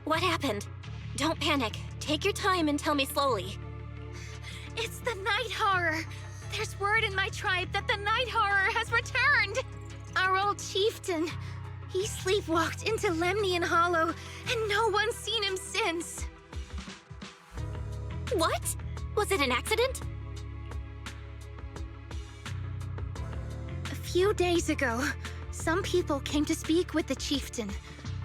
What happened? Don't panic. Take your time and tell me slowly. It's the Night Horror! There's word in my tribe that the Night Horror has returned! Our old chieftain. He sleepwalked into Lemnian Hollow, and no one's seen him since. What? Was it an accident? A few days ago, some people came to speak with the chieftain.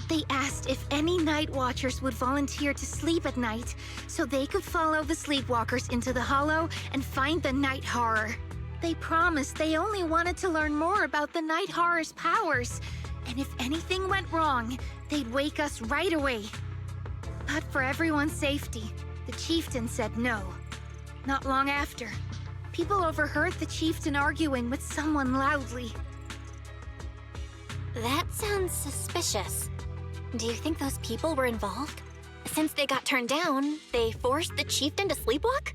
They asked if any night watchers would volunteer to sleep at night so they could follow the sleepwalkers into the hollow and find the Night Horror. They promised they only wanted to learn more about the Night Horror's powers, and if anything went wrong, they'd wake us right away. But for everyone's safety, the chieftain said no. Not long after, people overheard the chieftain arguing with someone loudly. That sounds suspicious. Do you think those people were involved? Since they got turned down, they forced the chieftain to sleepwalk?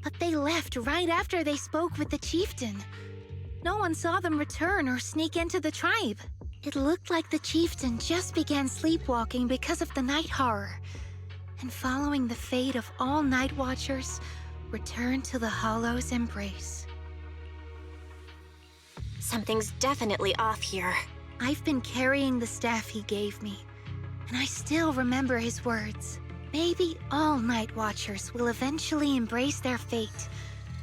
But they left right after they spoke with the chieftain. No one saw them return or sneak into the tribe. It looked like the chieftain just began sleepwalking because of the Night Horror, and following the fate of all night watchers, returned to the Hollow's embrace. Something's definitely off here. I've been carrying the staff he gave me, and I still remember his words. Maybe all night watchers will eventually embrace their fate,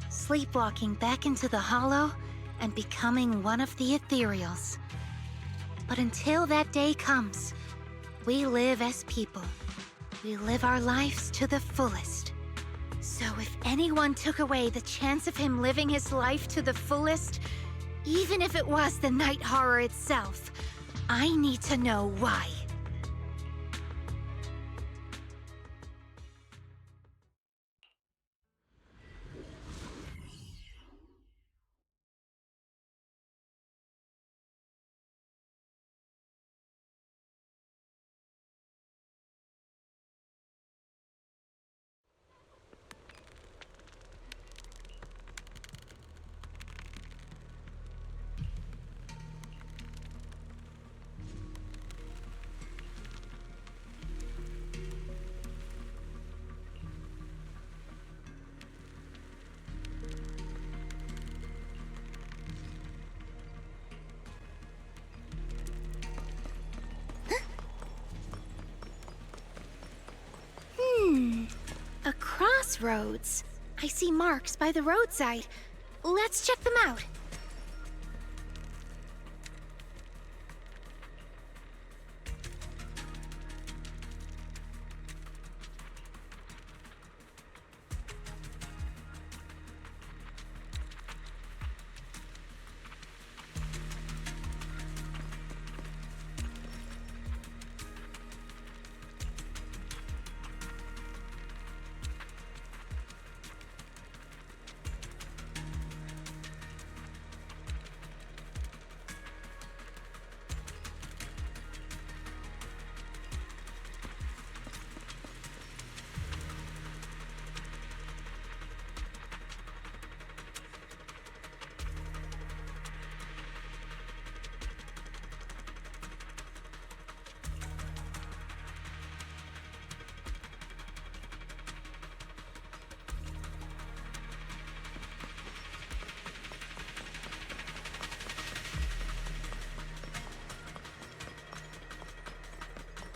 sleepwalking back into the Hollow and becoming one of the Ethereals. But until that day comes, we live as people. We live our lives to the fullest. So if anyone took away the chance of him living his life to the fullest, even if it was the Night Horror itself, I need to know why. A crossroads. I see marks by the roadside. Let's check them out.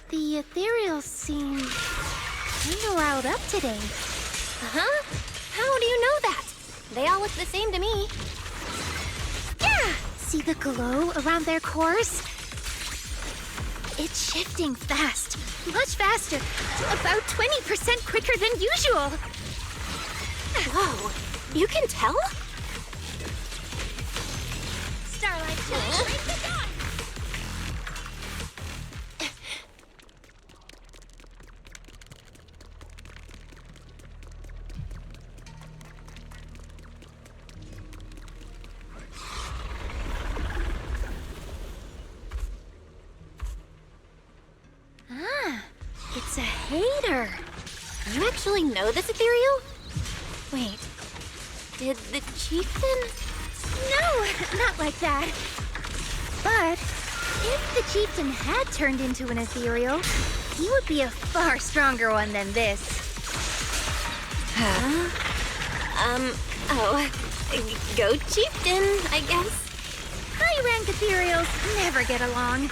The Ethereals seem kinda riled up today. Huh? How do you know that? They all look the same to me. Yeah! See the glow around their cores? It's shifting fast. Much faster. About 20% quicker than usual. Whoa, you can tell? Starlight, break the dawn! It's a hater. You actually know this ethereal? Wait, did the chieftain? No, not like that. But if the chieftain had turned into an ethereal, He would be a far stronger one than this. Huh? Oh. Go chieftain, I guess. High-rank ethereals never get along.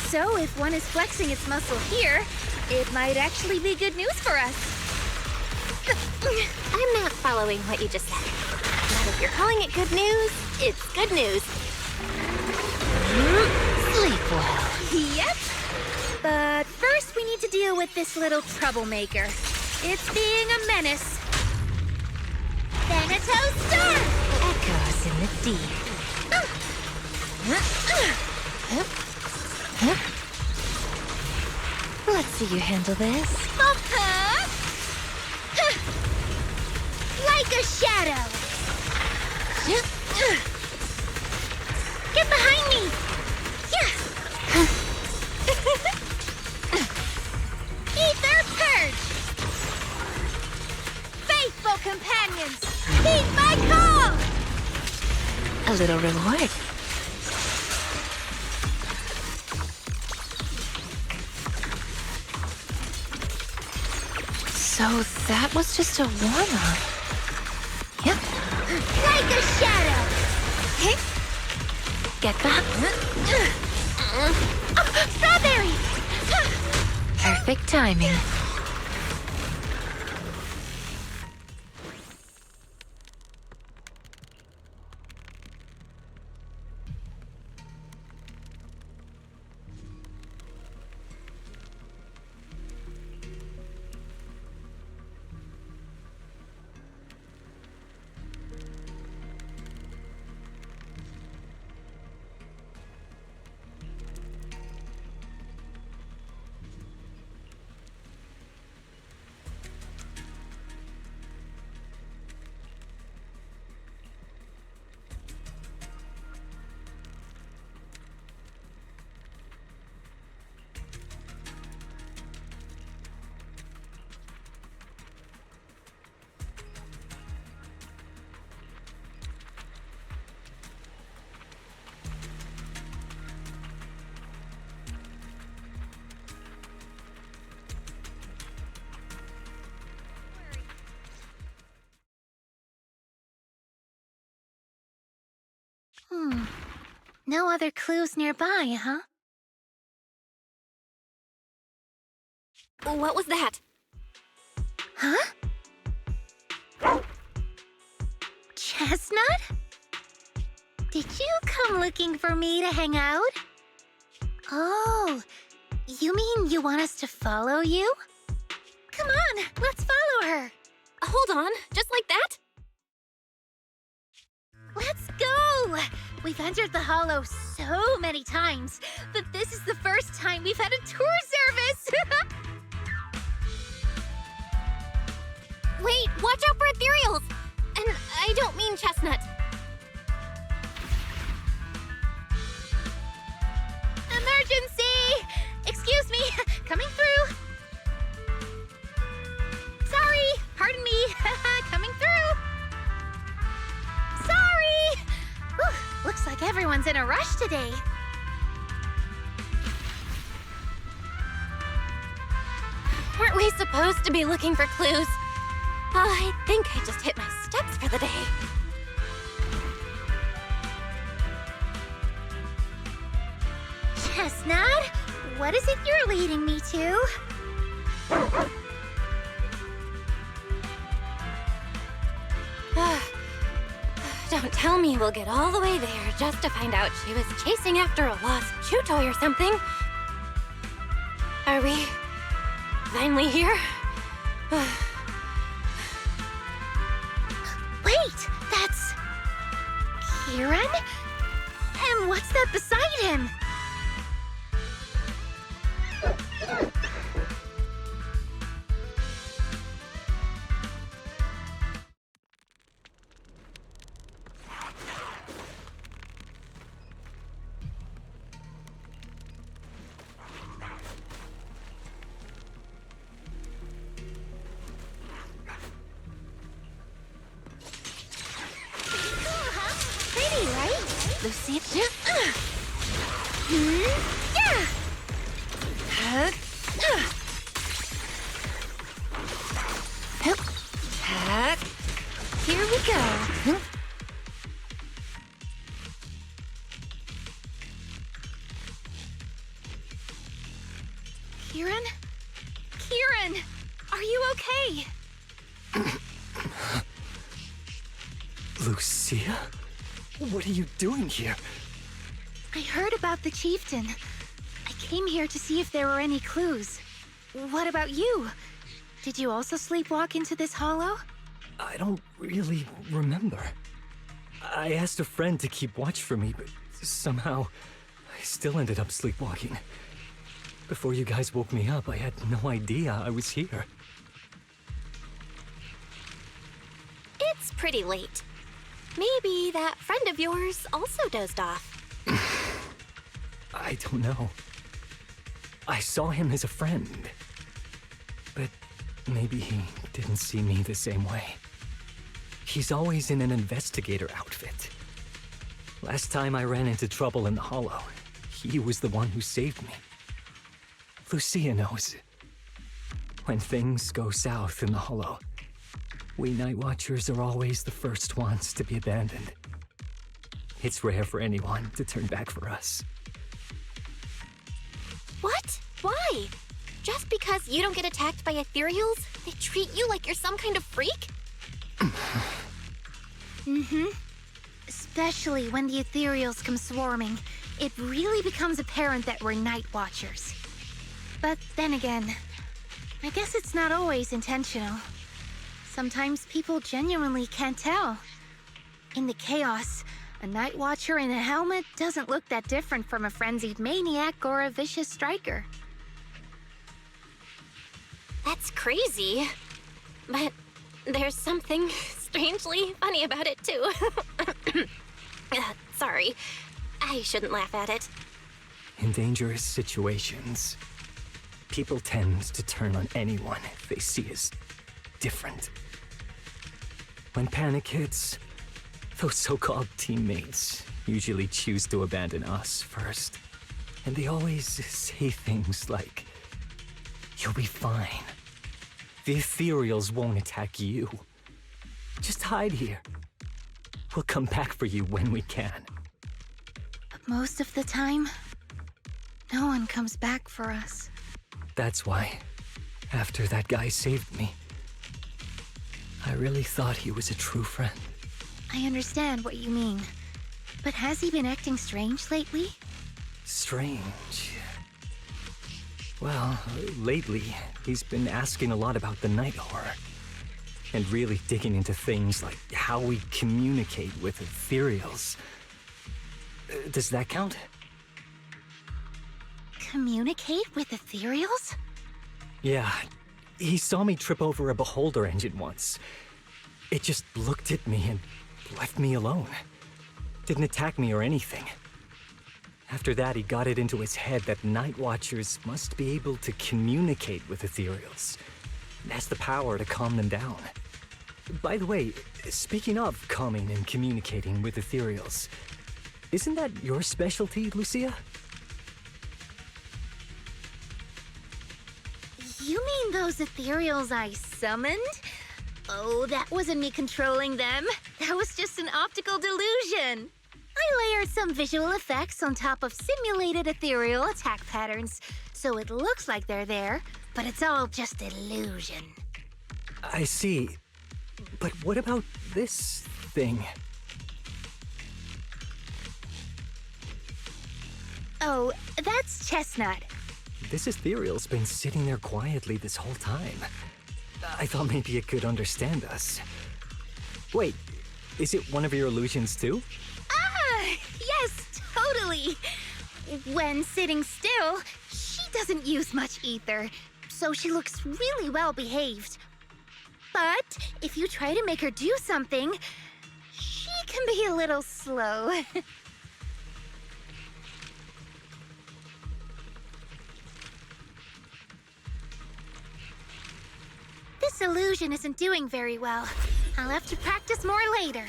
So if one is flexing its muscle here, it might actually be good news for us. I'm not following what you just said. But if you're calling it good news, it's good news. Sleep well. Yep. But first we need to deal with this little troublemaker. It's being a menace. Thanatos Storm! Echoes in the deep. Let's see you handle this. Like a shadow. Get behind me! Ether Purge! Faithful companions, heed my call! A little reward. So that was just a warm-up. Yep. Like a shadow! Get that? Strawberry! Perfect timing. No other clues nearby, huh? What was that? Huh? Chestnut? Did you come looking for me to hang out? Oh, you mean you want us to follow you? Come on, let's follow her. Hold on, just like that? Let's go! We've entered the Hollow so many times, but this is the first time we've had a tour service! Wait, watch out for ethereals! And I don't mean Chestnut. Emergency! Excuse me, coming through. Sorry, pardon me, coming through. Sorry! Whew, looks like everyone's in a rush today. Weren't we supposed to be looking for clues? I think I just hit my steps for the day. Chestnut, what is it you're leading me to? Don't tell me we'll get all the way there just to find out she was chasing after a lost chew toy or something. Are we finally here? Wait, that's... Kieran? And what's that beside him? Lucia? Yeah! Here we go. Kieran? Kieran! Are you okay? Lucia? What are you doing here? I heard about the chieftain. I came here to see if there were any clues. What about you? Did you also sleepwalk into this hollow? I don't really remember. I asked a friend to keep watch for me, but somehow I still ended up sleepwalking. Before you guys woke me up, I had no idea I was here. It's pretty late. Maybe that friend of yours also dozed off. I don't know. I saw him as a friend. But maybe he didn't see me the same way. He's always in an investigator outfit. Last time I ran into trouble in the Hollow, he was the one who saved me. Lucia knows. When things go south in the Hollow, we Night Watchers are always the first ones to be abandoned. It's rare for anyone to turn back for us. What? Why? Just because you don't get attacked by ethereals, they treat you like you're some kind of freak? Especially when the ethereals come swarming, it really becomes apparent that we're Night Watchers. But then again, I guess it's not always intentional. Sometimes people genuinely can't tell. In the chaos, a Night Watcher in a helmet doesn't look that different from a frenzied maniac or a vicious striker. That's crazy. But there's something strangely funny about it, too. Sorry. I shouldn't laugh at it. In dangerous situations, people tend to turn on anyone they see as different. When panic hits, those so-called teammates usually choose to abandon us first. And they always say things like, "You'll be fine. The ethereals won't attack you. Just hide here. We'll come back for you when we can." But most of the time, no one comes back for us. That's why, after that guy saved me, I really thought he was a true friend. I understand what you mean. But has he been acting strange lately? Strange. Well, lately, he's been asking a lot about the night horror. And really digging into things like how we communicate with ethereals. Does that count? Communicate with ethereals? Yeah, he saw me trip over a beholder engine once. It just looked at me and left me alone. Didn't attack me or anything. After that, he got it into his head that Night Watchers must be able to communicate with ethereals. And has the power to calm them down. By the way, speaking of calming and communicating with ethereals, isn't that your specialty, Lucia? You mean those ethereals I summoned? Oh, that wasn't me controlling them. That was just an optical delusion. I layered some visual effects on top of simulated ethereal attack patterns, so it looks like they're there, but it's all just illusion. I see. But what about this thing? Oh, that's Chestnut. This ethereal's been sitting there quietly this whole time. I thought maybe it could understand us. Wait, is it one of your illusions too? Ah, yes, totally. When sitting still, she doesn't use much ether, so she looks really well behaved. But if you try to make her do something, she can be a little slow. This illusion isn't doing very well. I'll have to practice more later.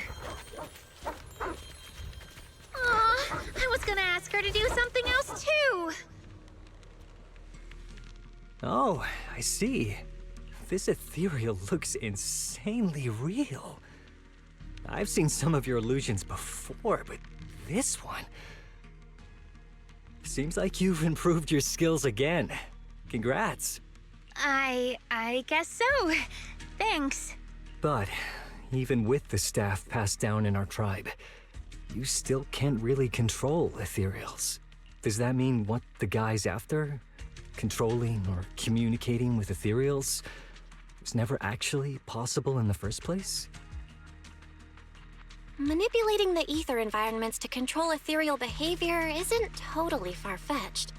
Aw, I was gonna ask her to do something else too. Oh, I see. this ethereal looks insanely real. I've seen some of your illusions before, but this one... Seems like you've improved your skills again. Congrats. I guess so. Thanks. But even with the staff passed down in our tribe, you still can't really control ethereals. Does that mean what the guy's after? Controlling or communicating with ethereals was never actually possible in the first place? Manipulating the ether environments to control ethereal behavior isn't totally far-fetched.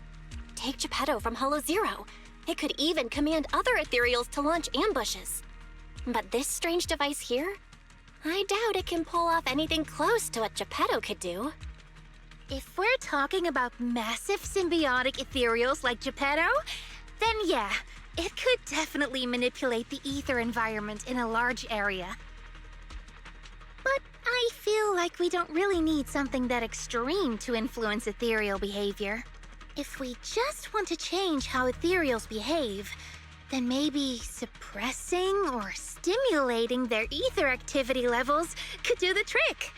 Take Geppetto from Hollow Zero. It could even command other ethereals to launch ambushes. But this strange device here? I doubt it can pull off anything close to what Geppetto could do. If we're talking about massive symbiotic ethereals like Geppetto, then yeah, it could definitely manipulate the ether environment in a large area. But I feel like we don't really need something that extreme to influence ethereal behavior. If we just want to change how ethereals behave, then maybe suppressing or stimulating their ether activity levels could do the trick.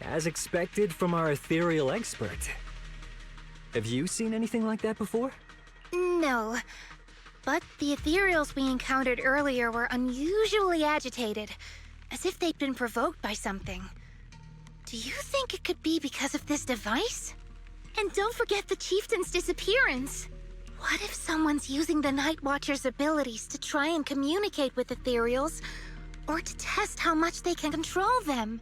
As expected from our ethereal expert. Have you seen anything like that before? No, but the ethereals we encountered earlier were unusually agitated, as if they'd been provoked by something. Do you think it could be because of this device? And don't forget the chieftain's disappearance. What if someone's using the Night Watcher's abilities to try and communicate with ethereals, or to test how much they can control them?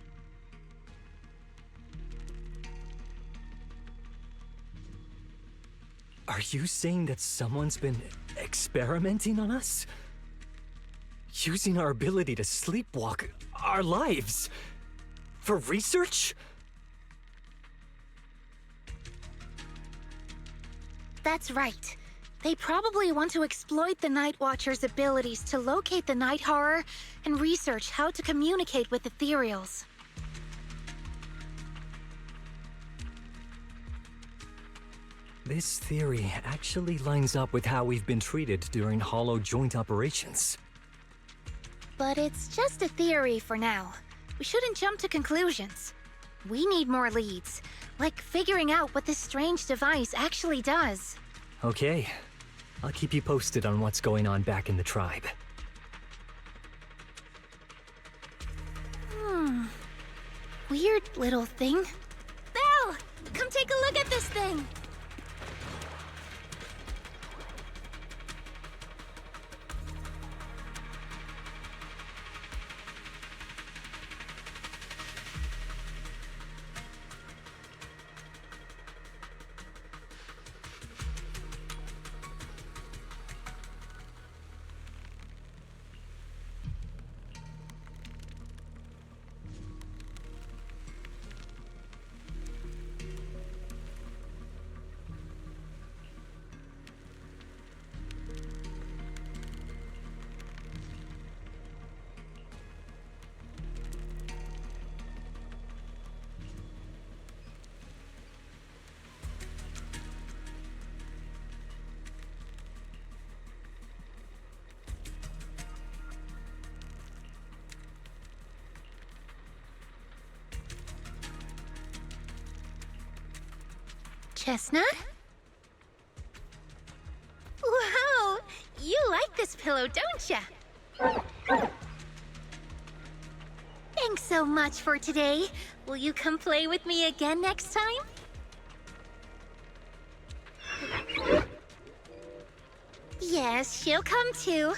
Are you saying that someone's been experimenting on us? Using our ability to sleepwalk our lives? For research? That's right. They probably want to exploit the Night Watcher's abilities to locate the night horror and research how to communicate with ethereals. This theory actually lines up with how we've been treated during Hollow joint operations. But it's just a theory for now. We shouldn't jump to conclusions. We need more leads, like figuring out what this strange device actually does. Okay, I'll keep you posted on what's going on back in the tribe. Weird little thing. Belle! Come take a look at this thing! Chestnut? Wow! You like this pillow, don't ya? Thanks so much for today. Will you come play with me again next time? Yes, she'll come too.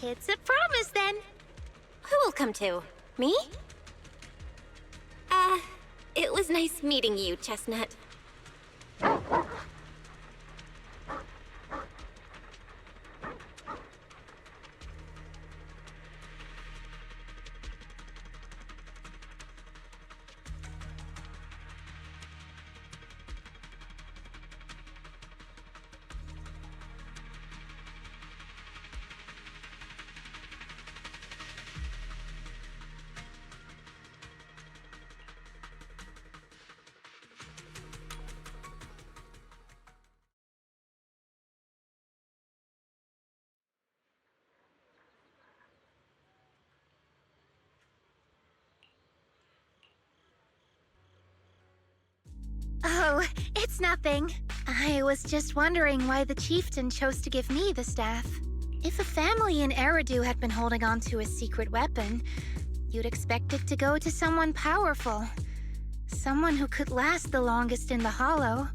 It's a promise then. Who will come to? Me? It was nice meeting you, Chestnut. Oh, it's nothing. I was just wondering why the chieftain chose to give me the staff. If a family in Eridu had been holding on to a secret weapon, you'd expect it to go to someone powerful. Someone who could last the longest in the Hollow.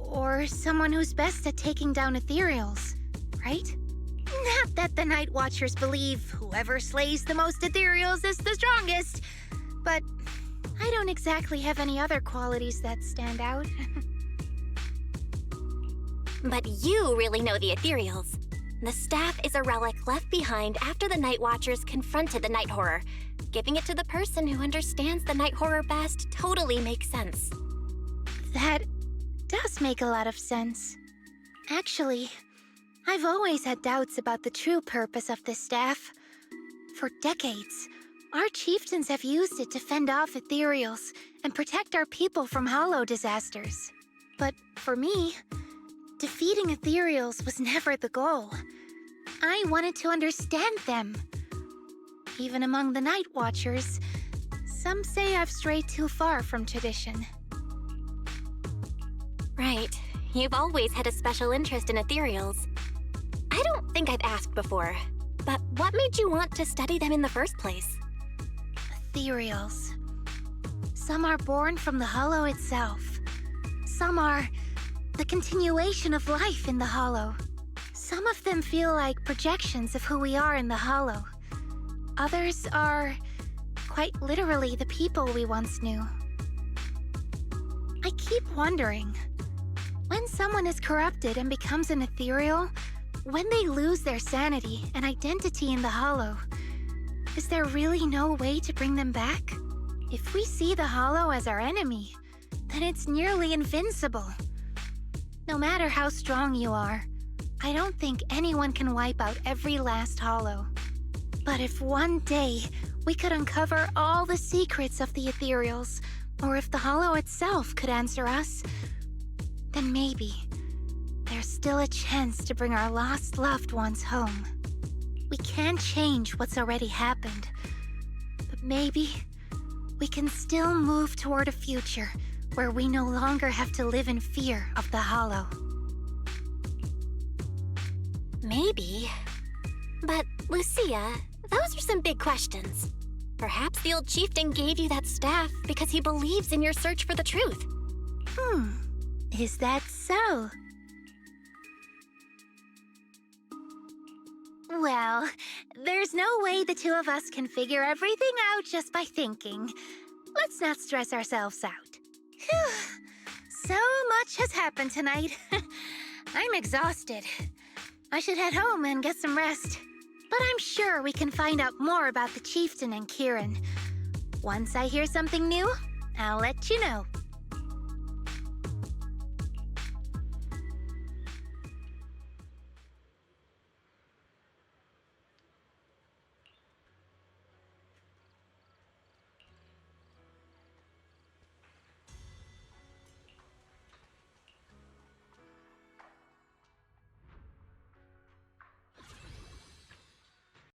Or someone who's best at taking down ethereals, right? Not that the Night Watchers believe whoever slays the most ethereals is the strongest, but I don't exactly have any other qualities that stand out. But you really know the ethereals. The staff is a relic left behind after the Night Watchers confronted the Night Horror. Giving it to the person who understands the Night Horror best totally makes sense. That does make a lot of sense. Actually, I've always had doubts about the true purpose of this staff. For decades, our chieftains have used it to fend off ethereals and protect our people from hollow disasters. But for me, defeating ethereals was never the goal. I wanted to understand them. Even among the Night Watchers, some say I've strayed too far from tradition. Right. You've always had a special interest in ethereals. I don't think I've asked before, but what made you want to study them in the first place? Ethereals. Some are born from the Hollow itself. Some are the continuation of life in the Hollow. Some of them feel like projections of who we are in the Hollow. Others are quite literally the people we once knew. I keep wondering, when someone is corrupted and becomes an ethereal, when they lose their sanity and identity in the Hollow, is there really no way to bring them back? If we see the Hollow as our enemy, then it's nearly invincible. No matter how strong you are, I don't think anyone can wipe out every last Hollow. But if one day we could uncover all the secrets of the ethereals, or if the Hollow itself could answer us, then maybe there's still a chance to bring our lost loved ones home. We can't change what's already happened, but maybe we can still move toward a future where we no longer have to live in fear of the Hollow. Maybe. But, Lucia, those are some big questions. Perhaps the old chieftain gave you that staff because he believes in your search for the truth. Is that so? Well, there's no way the two of us can figure everything out just by thinking. Let's not stress ourselves out. Phew. So much has happened tonight. I'm exhausted. I should head home and get some rest. But I'm sure we can find out more about the chieftain and Kieran. Once I hear something new, I'll let you know.